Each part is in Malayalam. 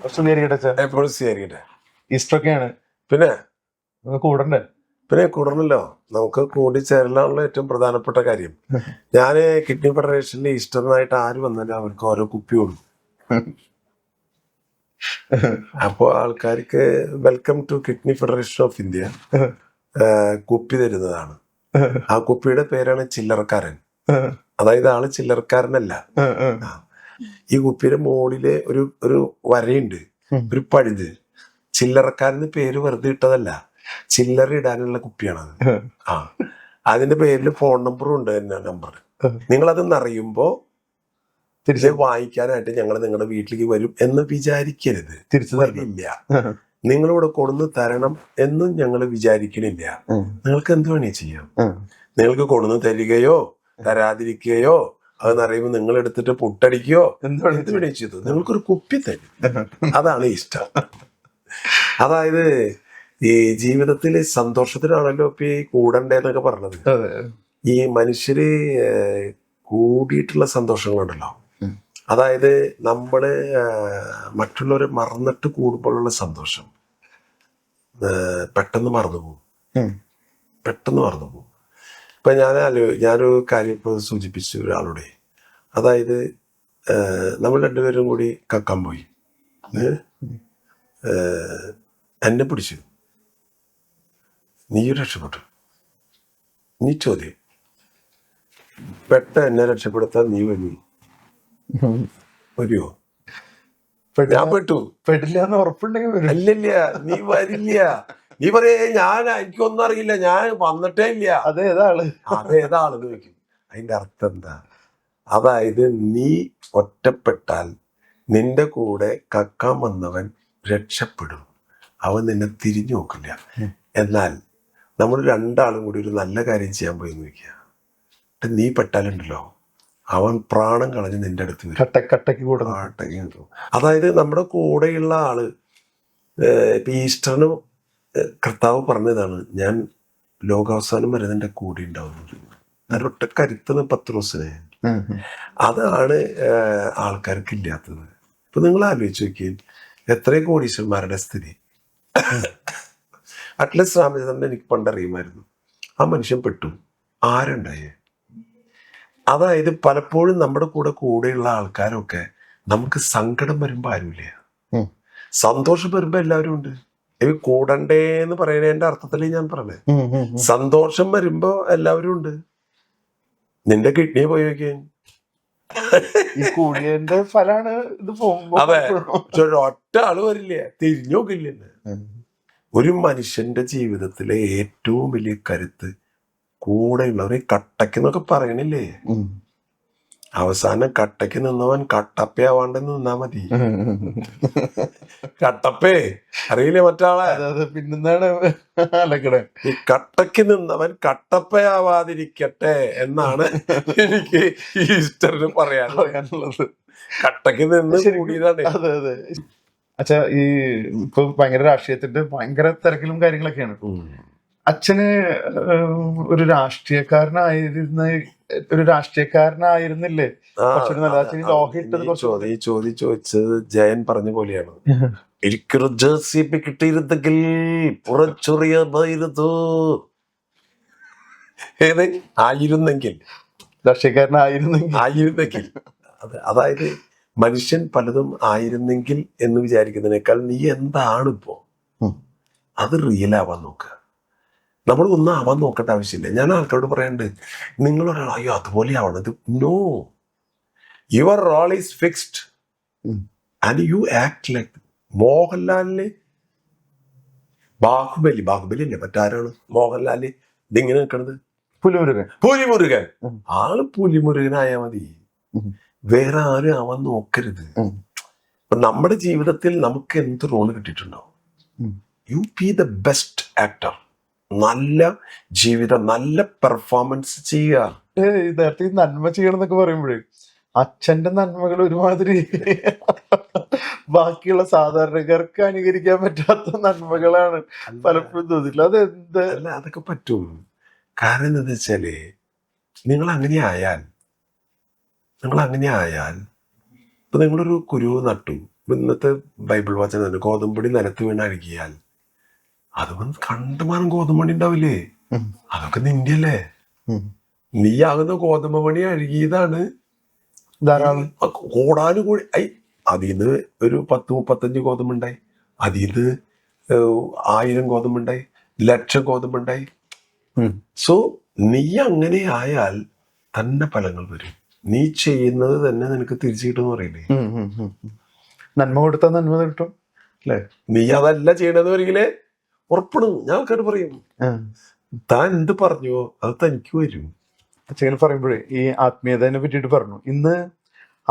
എപ്പോഴും സ്വീകരിക്കട്ടെ. ഈസ്റ്ററൊക്കെയാണ്, പിന്നെ കൂടണ്ടേ? പിന്നെ കൂടണല്ലോ, നമുക്ക് കൂടിച്ചേരലാണല്ലോ ഏറ്റവും പ്രധാനപ്പെട്ട കാര്യം. ഞാന് കിഡ്നി ഫെഡറേഷനിൽ ഈസ്റ്ററിനായിട്ട് ആര് വന്നാലും അവർക്ക് ഓരോ കുപ്പി കൊടുക്കും. അപ്പോ ആൾക്കാർക്ക് welcome to kidney federation of India കുപ്പി തരുന്നതാണ്. ആ കുപ്പിയുടെ പേരാണ് ചില്ലറക്കാരൻ. അതായത് ആള് ചില്ലറക്കാരനല്ല. ഈ കുപ്പിയുടെ മുകളില് ഒരു വരയുണ്ട്, ഒരു പഴുത്. ചില്ലറക്കാരന് പേര് വെറുതെ ഇട്ടതല്ല, ചില്ലറ ഇടാനുള്ള കുപ്പിയാണത്. അതിന്റെ പേരിൽ ഫോൺ നമ്പറും ഉണ്ട്. എന്നെ നമ്പർ നിങ്ങളതെന്ന് അറിയുമ്പോ തിരിച്ച് വാങ്ങിക്കാനായിട്ട് ഞങ്ങൾ നിങ്ങളുടെ വീട്ടിലേക്ക് വരും എന്ന് വിചാരിക്കരുത്. വരില്ല. നിങ്ങളിവിടെ കൊണ്ടുവന്ന് തരണം എന്നും ഞങ്ങൾ വിചാരിക്കണില്ല. നിങ്ങൾക്ക് എന്ത് വേണേ ചെയ്യാം. നിങ്ങൾക്ക് കൊണ്ടുവന്ന് തരികയോ തരാതിരിക്കുകയോ അതെന്നറിയുമ്പോൾ നിങ്ങൾ എടുത്തിട്ട് പുട്ടടിക്കുകയോ എന്ത് വേണേ ചെയ്തു. നിങ്ങൾക്കൊരു കുപ്പി തരും. അതാണ് ഇഷ്ടം. അതായത് ഈ ജീവിതത്തില് സന്തോഷത്തിനാണല്ലോ ഇപ്പൊ ഈ കൂടണ്ടേന്നൊക്കെ പറഞ്ഞത്. ഈ മനുഷ്യര് കൂടിയിട്ടുള്ള സന്തോഷങ്ങളുണ്ടല്ലോ, അതായത് നമ്മള് മറ്റുള്ളവരെ മറന്നിട്ട് കൂടുമ്പോഴുള്ള സന്തോഷം പെട്ടെന്ന് മറന്നുപോകും. ഇപ്പൊ ഞാനൊരു കാര്യം ഇപ്പൊ സൂചിപ്പിച്ചു ഒരാളുടെ. അതായത് നമ്മൾ രണ്ടുപേരും കൂടി കക്കാൻ പോയി, എന്നെ പിടിച്ചു, നീ രക്ഷപ്പെട്ടു. നീ ചോദ്യം എന്നെ രക്ഷപ്പെടുത്താൻ നീ വരുമോ? ഞാൻ പെടില്ല എന്ന് ഉറപ്പുണ്ടെങ്കിൽ അല്ലില്ല, നീ വരില്ല. നീ പറയേ എനിക്കൊന്നും അറിയില്ല, ഞാൻ വന്നിട്ടേ ഇല്ല. അതേതാളെന്ന് ചോദിക്കും. അതിന്റെ അർത്ഥം എന്താ? അതായത് നീ ഒറ്റപ്പെട്ടാൽ നിന്റെ കൂടെ കക്കാൻ വന്നവൻ രക്ഷപ്പെടും, അവൻ നിന്നെ തിരിഞ്ഞു നോക്കില്ല. എന്നാൽ നമ്മൾ രണ്ടാളും കൂടി ഒരു നല്ല കാര്യം ചെയ്യാൻ പോയി നോക്കിയ നീ പെട്ടാലുണ്ടല്ലോ, അവൻ പ്രാണം കളഞ്ഞ് നിന്റെ അടുത്ത് വരും. അതായത് നമ്മുടെ കൂടെയുള്ള ആള് ഇപ്പൊ ഈസ്റ്ററിന് കർത്താവ് പറഞ്ഞതാണ്, ഞാൻ ലോകാവസാനം വരെ നിന്റെ കൂടെ ഉണ്ടാവും. അതിലൊട്ട കരുത്തുന്ന പത്രോസിനെ. അതാണ് ആൾക്കാർക്ക് ഇല്ലാത്തത്. ഇപ്പൊ നിങ്ങൾ ആലോചിച്ച് നോക്കിയാൽ എത്രയും കോടീശ്വരന്മാരുടെ സ്ഥിതി. അറ്റ്ലസ് രാമചന്ദ്രൻ എനിക്ക് പണ്ടറിയുമായിരുന്നു. ആ മനുഷ്യൻ പെട്ടു, ആരുണ്ടായേ? അതായത് പലപ്പോഴും നമ്മുടെ കൂടെയുള്ള ആൾക്കാരൊക്കെ നമുക്ക് സങ്കടം വരുമ്പോ ആരുമില്ല, സന്തോഷം വരുമ്പോ എല്ലാവരും ഉണ്ട്. ഈ കൂടണ്ടേന്ന് പറയുന്നതിന്റെ അർത്ഥത്തില് ഞാൻ പറഞ്ഞേ, സന്തോഷം വരുമ്പോ എല്ലാവരും ഉണ്ട്. നിന്റെ കിഡ്നി പോയി നോക്കിയാൽ കൂടിയതിന്റെ ഫലാണ് ഇത്. അതെ, പക്ഷെ ഒറ്റ ആള് വരില്ല, തിരിഞ്ഞു നോക്കില്ല. ഒരു മനുഷ്യന്റെ ജീവിതത്തിലെ ഏറ്റവും വലിയ കരുത്ത് കൂടെയുള്ളവരെ കട്ടക്കെന്നൊക്കെ പറയണില്ലേ? അവസാനം കട്ടയ്ക്ക് നിന്നവൻ കട്ടപ്പയാവാണ്ടെന്ന് നിന്നാ മതി. കട്ടപ്പേ അറിയില്ലേ മറ്റാളെ? പിന്നെന്താണ് ഈ കട്ടയ്ക്ക് നിന്നവൻ കട്ടപ്പയാവാതിരിക്കട്ടെ എന്നാണ് എനിക്ക് ഈസ്റ്ററിന് പറയാനുള്ളത്. കട്ടയ്ക്ക് നിന്ന് കൂടിയതാണ്. അതെ. അച്ഛാ, ഈ ഇപ്പൊ ഭയങ്കര രാഷ്ട്രീയത്തിന്റെ ഭയങ്കര തിരക്കിലും കാര്യങ്ങളൊക്കെയാണ്. അച്ഛന് ഒരു രാഷ്ട്രീയക്കാരനായിരുന്നില്ലേ? ഈ ചോദ്യം ചോദിച്ചത് ജയൻ പറഞ്ഞ പോലെയാണ്. എനിക്കൊരു ജേഴ്സി കിട്ടിയിരുന്നെങ്കിൽ പുറച്ചൊറിയായിരുന്നു. ഏത് ആയിരുന്നെങ്കിൽ? രാഷ്ട്രീയക്കാരനായിരുന്നെങ്കിൽ. അതായത് മനുഷ്യൻ പലതും ആയിരുന്നെങ്കിൽ എന്ന് വിചാരിക്കുന്നതിനേക്കാൾ നീ എന്താണിപ്പോ അത് റിയൽ ആവാൻ നോക്കുക. നമ്മൾ ഒന്നും ആവാൻ നോക്കേണ്ട ആവശ്യമില്ല. ഞാൻ ആൾക്കാരോട് പറയാണ്ട്, നിങ്ങളൊരാൾ അയ്യോ അതുപോലെ ആവണം, ഇത് no, your role is fixed and you act like. മോഹൻലാലിന് ബാഹുബലി അല്ലേ, മറ്റാരാണ് മോഹൻലാല് ഇതിങ്ങനെ നിൽക്കണത്? പുലിമുരുകൻ. ആള് പുലിമുരുകനായാ മതി, വേറെ ആരും ആവാൻ നോക്കരുത്. നമ്മുടെ ജീവിതത്തിൽ നമുക്ക് എന്ത് റോള് കിട്ടിയിട്ടുണ്ടാവും? You be the best actor. നല്ല ജീവിതം, നല്ല പെർഫോമൻസ് ചെയ്യുക. നേരത്തെ നന്മ ചെയ്യണം എന്നൊക്കെ പറയുമ്പോഴേ അച്ഛന്റെ നന്മകൾ ഒരുമാതിരി ബാക്കിയുള്ള സാധാരണക്കാർക്ക് അനുകരിക്കാൻ പറ്റാത്ത നന്മകളാണ് പലപ്പോഴും തോന്നില്ല. അല്ല, അതൊക്കെ പറ്റും. കാരണം എന്താ വെച്ചാല് നിങ്ങൾ അങ്ങനെ ആയാൽ ഇപ്പൊ നിങ്ങളൊരു കുരു നട്ടു, ഇന്നത്തെ ബൈബിൾ വചനം തന്നെ, ഗോതമ്പൊടി നിലത്ത് വീണ് അഴുകിയാൽ അത് വന്ന് കണ്ടുമാനം ഗോതമ്പണി ഉണ്ടാവില്ലേ, അതൊക്കെ നിന്റെ അല്ലേ. നീ ആകുന്ന ഗോതമ്പ് മണി അഴുകിയതാണ് ധാരാളം കോടാനുകൂടി. അതിന്ന് ഒരു 10-35 ഗോതമ്പുണ്ടായി, അതിന്ന് 1000 ഗോതമ്പുണ്ടായി, 1,00,000 ഗോതമ്പുണ്ടായി. സോ നീ അങ്ങനെ ആയാൽ തന്നെ ഫലങ്ങൾ വരും. നീ ചെയ്യുന്നത് തന്നെ നിനക്ക് തിരിച്ചു കിട്ടുമെന്ന് പറയില്ലേ. നന്മ കൊടുത്താൽ നന്മ കിട്ടും അല്ലേ. നീ അതല്ല ചെയ്യണമെന്ന് പറയില്ലേ, ഉറപ്പിടും. ഞാൻ ആൾക്കാർ പറയും, താൻ എന്ത് പറഞ്ഞുവോ അത് തനിക്ക് വരും. അച്ഛൻ പറയുമ്പോഴേ ഈ ആത്മീയതയെ പറ്റിയിട്ട് പറഞ്ഞു. ഇന്ന്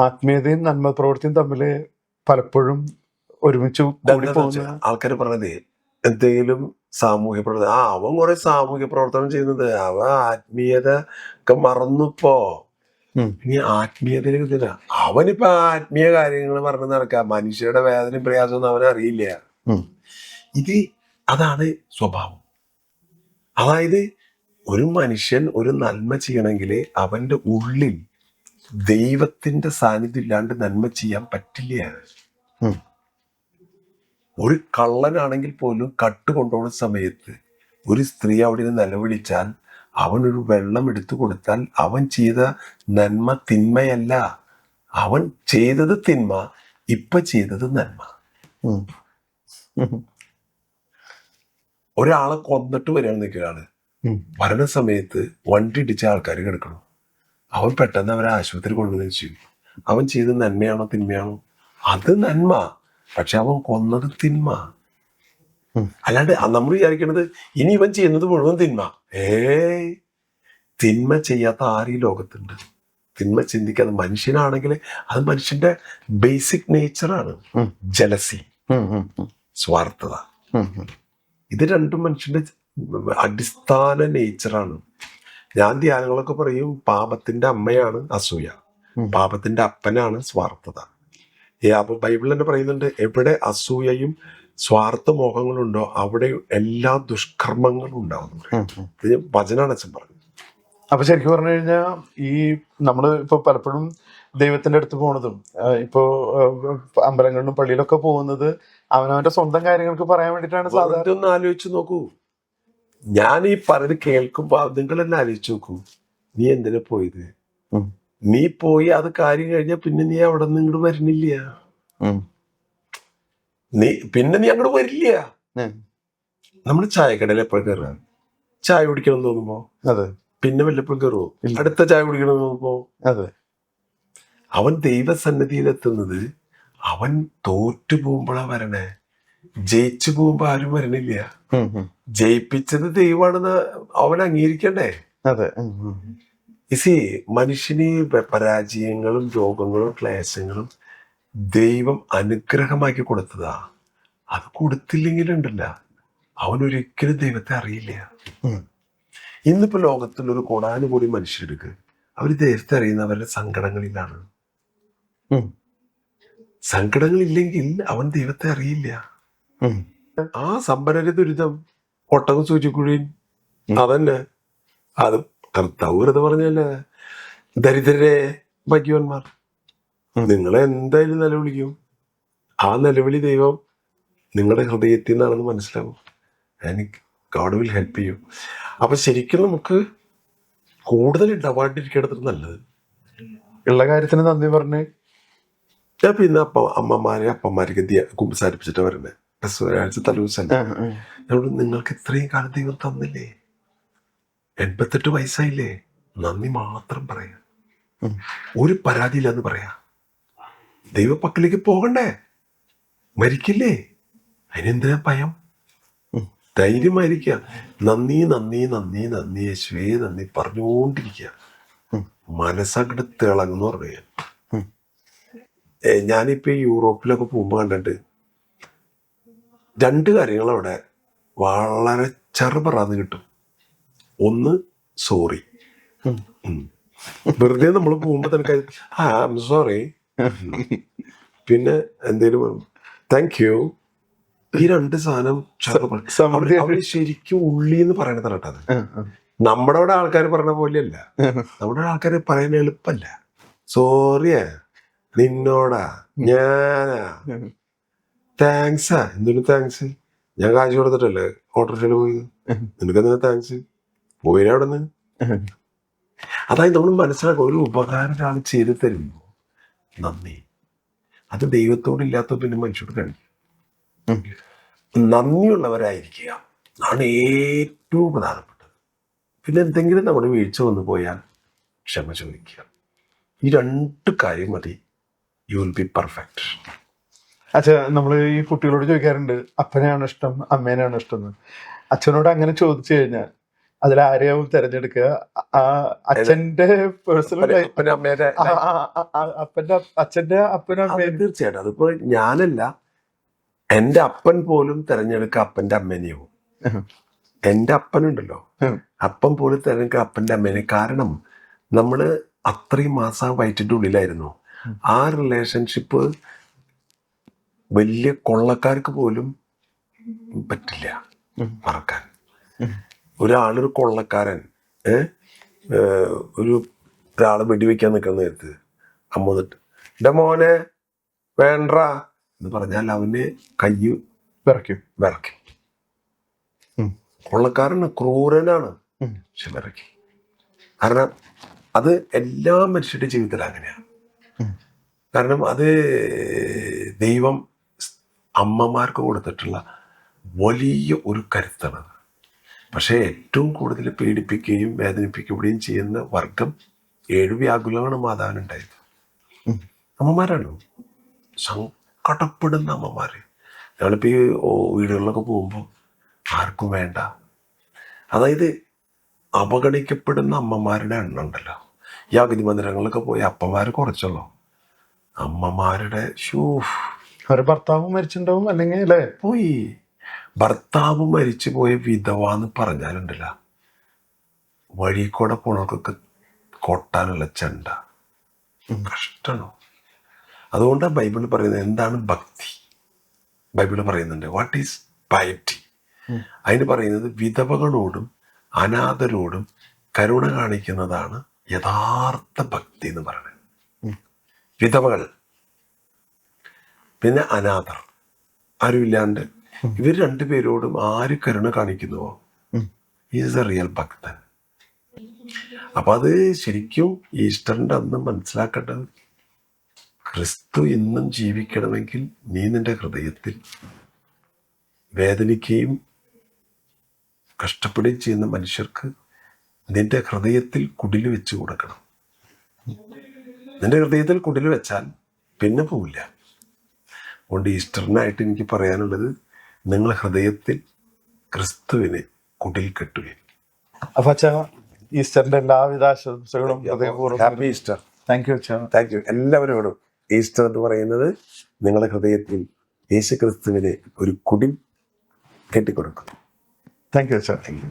ആത്മീയതയും നന്മ പ്രവൃത്തിയും തമ്മിൽ പലപ്പോഴും ഒരുമിച്ച് കൂടി പോകുന്ന ആൾക്കാർ പറഞ്ഞത് എന്തെങ്കിലും സാമൂഹ്യ പ്രവർത്തനം, അവൻ കുറെ സാമൂഹ്യ പ്രവർത്തനം ചെയ്യുന്നത്, അവൻ ആത്മീയത ഒക്കെ മറന്നിപ്പോ. ഇനി ആത്മീയതയിലേക്ക് അവനിപ്പോ ആത്മീയ കാര്യങ്ങൾ പറഞ്ഞു നടക്കുക, മനുഷ്യരുടെ വേദനയും പ്രയാസമൊന്നും അവനറിയില്ല. അതാണ് സ്വഭാവം. അതായത് ഒരു മനുഷ്യൻ ഒരു നന്മ ചെയ്യണമെങ്കിൽ അവന്റെ ഉള്ളിൽ ദൈവത്തിന്റെ സാന്നിധ്യം ഇല്ലാണ്ട് നന്മ ചെയ്യാൻ പറ്റില്ല. ഒരു കള്ളനാണെങ്കിൽ പോലും കട്ട് കൊണ്ടുപോകുന്ന സമയത്ത് ഒരു സ്ത്രീ അവിടെ നിന്ന് നിലവിളിച്ചാൽ അവനൊരു വെള്ളം എടുത്തു കൊടുത്താൽ അവൻ ചെയ്ത നന്മ തിന്മയല്ല, അവൻ ചെയ്തത് തിന്മ, ഇപ്പൊ ചെയ്തത് നന്മ. ഒരാളെ കൊന്നിട്ട് വരികയാണ് നിൽക്കുകയാണ്, വരണ സമയത്ത് വണ്ടി ഇടിച്ച ആൾക്കാർ കിടക്കണം, അവൻ പെട്ടെന്ന് അവരെ ആശുപത്രി കൊണ്ടുവന്ന് വെച്ചു. അവൻ ചെയ്ത് നന്മയാണോ തിന്മയാണോ? അത് നന്മ, പക്ഷെ അവൻ കൊന്നത് തിന്മ. അല്ലാണ്ട് നമ്മൾ വിചാരിക്കണത് ഇനി ഇവൻ ചെയ്യുന്നത് മുഴുവൻ തിന്മ. തിന്മ ചെയ്യാത്ത ആരും ഈ ലോകത്തുണ്ട്. തിന്മ ചിന്തിക്കാതെ മനുഷ്യനാണെങ്കിൽ അത് മനുഷ്യന്റെ ബേസിക് നേച്ചറാണ്. ജലസി, സ്വാർത്ഥത, ഇത് രണ്ടും മനുഷ്യന്റെ അടിസ്ഥാന നേച്ചറാണ്. ഞാൻ ധ്യാനങ്ങളൊക്കെ പറയും, പാപത്തിന്റെ അമ്മയാണ് അസൂയ, പാപത്തിന്റെ അപ്പനാണ് സ്വാർത്ഥത. അപ്പൊ ബൈബിൾ തന്നെ പറയുന്നുണ്ട്, എവിടെ അസൂയയും സ്വാർത്ഥ മോഹങ്ങളുണ്ടോ അവിടെ എല്ലാ ദുഷ്കർമ്മങ്ങളും ഉണ്ടാവുന്നു. ഇത് വചനാണ് അച്ഛൻ പറഞ്ഞത്. അപ്പൊ ശരിക്കും പറഞ്ഞു കഴിഞ്ഞാൽ ഈ നമ്മള് ഇപ്പൊ പലപ്പോഴും ദൈവത്തിന്റെ അടുത്ത് പോണതും ഇപ്പോ അമ്പലങ്ങളിലും പള്ളിയിലൊക്കെ പോകുന്നത് അവനവന്റെ സ്വന്തം കാര്യങ്ങൾക്ക് പറയാൻ വേണ്ടിയിട്ടാണ്. സാധാരണ ഒന്ന് ആലോചിച്ച് നോക്കൂ, ഞാൻ ഈ പറയുന്നത് കേൾക്കുമ്പോ നിങ്ങൾ തന്നെ ആലോചിച്ച് നോക്കൂ, നീ എന്തിനാ പോയത്? നീ പോയി അത് കാര്യം കഴിഞ്ഞാൽ പിന്നെ നീ അവിടെ നിന്ന് ഇങ്ങോട്ട് വരുന്നില്ല, പിന്നെ നീ അങ്ങോട്ട് വരില്ല. നമ്മള് ചായക്കടയിൽ എപ്പോഴും കയറുക, ചായ കുടിക്കണം തോന്നുമ്പോ അതെ, പിന്നെ വല്ലപ്പോഴും കയറുമോ? അടുത്ത ചായ കുടിക്കണം തോന്നുമ്പോ അതെ. അവൻ ദൈവസന്നിധിയിലെത്തുന്നത് അവൻ തോറ്റു പോകുമ്പോഴാ വരണേ, ജയിച്ചു പോകുമ്പോ ആരും വരണില്ല. ജയിപ്പിച്ചത് ദൈവമാണെന്ന് അവൻ അംഗീകരിക്കണ്ടേ? അതെ. മനുഷ്യന് പരാജയങ്ങളും രോഗങ്ങളും ക്ലേശങ്ങളും ദൈവം അനുഗ്രഹമാക്കി കൊടുത്തതാ. അത് കൊടുത്തില്ലെങ്കിലുണ്ടല്ല, അവനൊരിക്കലും ദൈവത്തെ അറിയില്ല. ഇന്നിപ്പോ ലോകത്തിലൊരു കോടാനുകൂടി മനുഷ്യർക്ക് അവര് ദൈവത്തെ അറിയുന്ന അവരുടെ സങ്കടങ്ങളിലാണ്. സങ്കടങ്ങളില്ലെങ്കിൽ അവൻ ദൈവത്തെ അറിയില്ല. ആ സമ്പന്നരുടെ ദുരിതം, ഒട്ടകം സൂചിക്കുഴിയും അതന്നെ. അത് കർത്താവ് വെറുതെ പറഞ്ഞല്ലേ, ദരിദ്രരെ ഭാഗ്യവാന്മാർ. നിങ്ങളെ എന്തായാലും നിലവിളിക്കും. ആ നിലവിളി ദൈവം നിങ്ങളുടെ ഹൃദയത്തിൽ നിന്നാണെന്ന് മനസ്സിലാവും. എനിക്ക് ഗോഡ് വിൽ ഹെൽപ്പ് ചെയ്യും. അപ്പൊ ശരിക്കും നമുക്ക് കൂടുതൽ ഇടപാടിരിക്കേണ്ടത് നല്ലത്. ഉള്ള കാര്യത്തിന് നന്ദി പറഞ്ഞ് ഞാൻ പിന്നെ അപ്പന്മാരൊക്കെ കുമ്പസാരിപ്പിച്ചിട്ട് വരണേ. ഒരാഴ്ച തലൂസല്ല. നിങ്ങൾക്ക് ഇത്രയും കാലം ദൈവം തന്നില്ലേ, 88 വയസ്സായില്ലേ, നന്ദി മാത്രം പറയാ, ഒരു പരാതിയില്ലെന്ന് പറയാ. ദൈവപ്പക്കലേക്ക് പോകണ്ടേ, മരിക്കില്ലേ, അതിനെന്തിനാ ഭയം? ധൈര്യമായിരിക്കുക, നന്ദി നന്ദി നന്ദി നന്ദി യേശുവേ നന്ദി പറഞ്ഞുകൊണ്ടിരിക്കുക. മനസ്സങ്ങട് തിളങ്ങുന്നു പറയാ. ഞാനിപ്പോ യൂറോപ്പിലൊക്കെ പോകുമ്പോ കണ്ടിട്ട് 2 കാര്യങ്ങൾ അവിടെ വളരെ ചെറുപറാന്ന് കിട്ടും. ഒന്ന് സോറി, വെറുതെ നമ്മൾ പോകുമ്പോ തന്നെ ഐ എം സോറി. പിന്നെ എന്തേലും താങ്ക് യു. ഈ 2 സാധനം അവര് ശരിക്കും ഉള്ളിന്ന് പറയണതാണ് കേട്ടത്. നമ്മുടെ അവിടെ ആൾക്കാർ പറഞ്ഞ പോലെയല്ല. നമ്മുടെ ആൾക്കാർ പറയാൻ എളുപ്പല്ല. സോറിയാ, നിന്നോടാ ഞാനാ താങ്ക്സാ. എന്തൊരു താങ്ക്സ്? ഞാൻ കാശ് കൊടുത്തിട്ടല്ലേ ഓട്ടോറിക്ഷയിൽ പോയത്. നിനക്കെന്തിനാ താങ്ക്സ്? പോയില്ല അവിടെ നിന്ന്. അതായത് നമ്മൾ മനസ്സിലാക്കുക, ഒരു ഉപകാരം ഒരാൾ ചെയ്ത് തരുമ്പോൾ നന്ദി. അത് ദൈവത്തോടില്ലാത്ത പിന്നെ മനുഷ്യരോട് കഴിക്കും. നന്ദിയുള്ളവരായിരിക്കുക ആണ് ഏറ്റവും പ്രധാനപ്പെട്ടത്. പിന്നെ എന്തെങ്കിലും നമ്മുടെ വീഴ്ച വന്നു പോയാൽ ക്ഷമ ചോദിക്കുക. ഈ 2 കാര്യം മതി. You will be perfect. അച്ഛാ, നമ്മള് ഈ കുട്ടികളോട് ചോദിക്കാറുണ്ട് അപ്പനെയാണോ ഇഷ്ടം അമ്മേനെയാണോ ഇഷ്ടം എന്ന്. അച്ഛനോട് അങ്ങനെ ചോദിച്ചു കഴിഞ്ഞാൽ അതിലാരെയാവും തെരഞ്ഞെടുക്കുക? അച്ഛന്റെ പേഴ്സണൽ അപ്പനും അമ്മേടെ അച്ഛന്റെ അപ്പനും അമ്മയും. തീർച്ചയായിട്ടും. അതിപ്പോ ഞാനല്ല, എന്റെ അപ്പൻ പോലും തെരഞ്ഞെടുക്കുക അപ്പന്റെ അമ്മേനെയോ. എന്റെ അപ്പനുണ്ടല്ലോ, അപ്പൻ പോലും തെരഞ്ഞെടുക്കുക അപ്പന്റെ അമ്മേനെ. കാരണം നമ്മള് അത്രയും മാസം വയറ്റിന്റെ ഉള്ളിലായിരുന്നു. ആ റിലേഷൻഷിപ്പ് വലിയ കൊള്ളക്കാർക്ക് പോലും പറ്റില്ല മറക്കാൻ. ഒരാളൊരു കൊള്ളക്കാരൻ ഒരാള് വെടിവെക്കാൻ നിൽക്കുന്ന നേരത്ത് അമ്മ വന്നിട്ട് എന്റെ മോനെ വേണ്ട എന്ന് പറഞ്ഞാൽ അവന് കൈ വിറയ്ക്കും. കൊള്ളക്കാരന് ക്രൂരനാണ്, പക്ഷെ വിറയ്ക്കും. കാരണം അത് എല്ലാ മനുഷ്യരുടെ ജീവിതത്തിൽ അങ്ങനെയാണ്. കാരണം അത് ദൈവം അമ്മമാർക്ക് കൊടുത്തിട്ടുള്ള വലിയ ഒരു കരുത്താണ്. പക്ഷേ ഏറ്റവും കൂടുതൽ പീഡിപ്പിക്കുകയും വേദനിപ്പിക്കുകയും ചെയ്യുന്ന വർഗം 7 വ്യാകുലമാണ് മാതാവിനുണ്ടായത്. അമ്മമാരാണ്, സങ്കടപ്പെടുന്ന അമ്മമാര്. ഞങ്ങളിപ്പോൾ ഈ വീടുകളിലൊക്കെ പോകുമ്പോൾ ആർക്കും വേണ്ട. അതായത് അവഗണിക്കപ്പെടുന്ന അമ്മമാരുടെ എണ്ണം ഉണ്ടല്ലോ. ഈ അഗതി മന്ദിരങ്ങളിലൊക്കെ പോയി അപ്പന്മാര് കുറച്ചുള്ളൂ. അമ്മമാരുടെ അവരുടെ ഭർത്താവ് മരിച്ചിട്ടുണ്ടാവും, അല്ലെങ്കിൽ അല്ലേ? പോയി ഭർത്താവ് മരിച്ചു പോയ വിധവ എന്ന് പറഞ്ഞാലുണ്ടല്ല, വഴി കൂടെ പോണവർക്കൊക്കെ കൊട്ടാനുള്ള ചെണ്ട. കഷ്ടമാണോ? അതുകൊണ്ടാണ് ബൈബിൾ പറയുന്നത് എന്താണ് ഭക്തി. ബൈബിൾ പറയുന്നുണ്ട് വാട്ട് ഈസ് പയറ്റി. അതിന് പറയുന്നത് വിധവകളോടും അനാഥരോടും കരുണ കാണിക്കുന്നതാണ് യഥാർത്ഥ ഭക്തി എന്ന് പറയുന്നത്. വിധവകൾ, പിന്നെ അനാഥർ, ആരുമില്ലാണ്ട്, ഇവർ 2 പേരോടും ആര് കരുണ കാണിക്കുന്നുവോ ഈസ് എ റിയൽ ഭക്തൻ. അപ്പൊ അത് ശരിക്കും ഈസ്റ്ററിന്റെ അന്ന് മനസ്സിലാക്കേണ്ടത്, ക്രിസ്തു ഇന്നും ജീവിക്കണമെങ്കിൽ നീ നിന്റെ ഹൃദയത്തിൽ വേദനിക്കുകയും കഷ്ടപ്പെടുകയും ചെയ്യുന്ന മനുഷ്യർക്ക് നിന്റെ ഹൃദയത്തിൽ കുടിൽ വെച്ച് കൊടുക്കണം. നിന്റെ ഹൃദയത്തിൽ കുടിൽ വെച്ചാൽ പിന്നെ പോവില്ല. അതുകൊണ്ട് ഈസ്റ്ററിനായിട്ട് എനിക്ക് പറയാനുള്ളത്, നിങ്ങൾ ഹൃദയത്തിൽ ക്രിസ്തുവിനെ കുടിൽ കെട്ടുകയും. അപ്പൊ അച്ഛാ, ഈസ്റ്ററിന്റെ എല്ലാവിധ ആശംസകളും ഹൃദയപൂർവ്വം. Happy Easter. താങ്ക് യു അച്ഛാ. താങ്ക് യു എല്ലാവരോടും. ഈസ്റ്റർ എന്ന് പറയുന്നത് നിങ്ങളുടെ ഹൃദയത്തിൽ യേശു ക്രിസ്തുവിനെ ഒരു കുടിൽ കെട്ടിക്കൊടുക്കും. താങ്ക് യു അച്ഛാ. Thank you.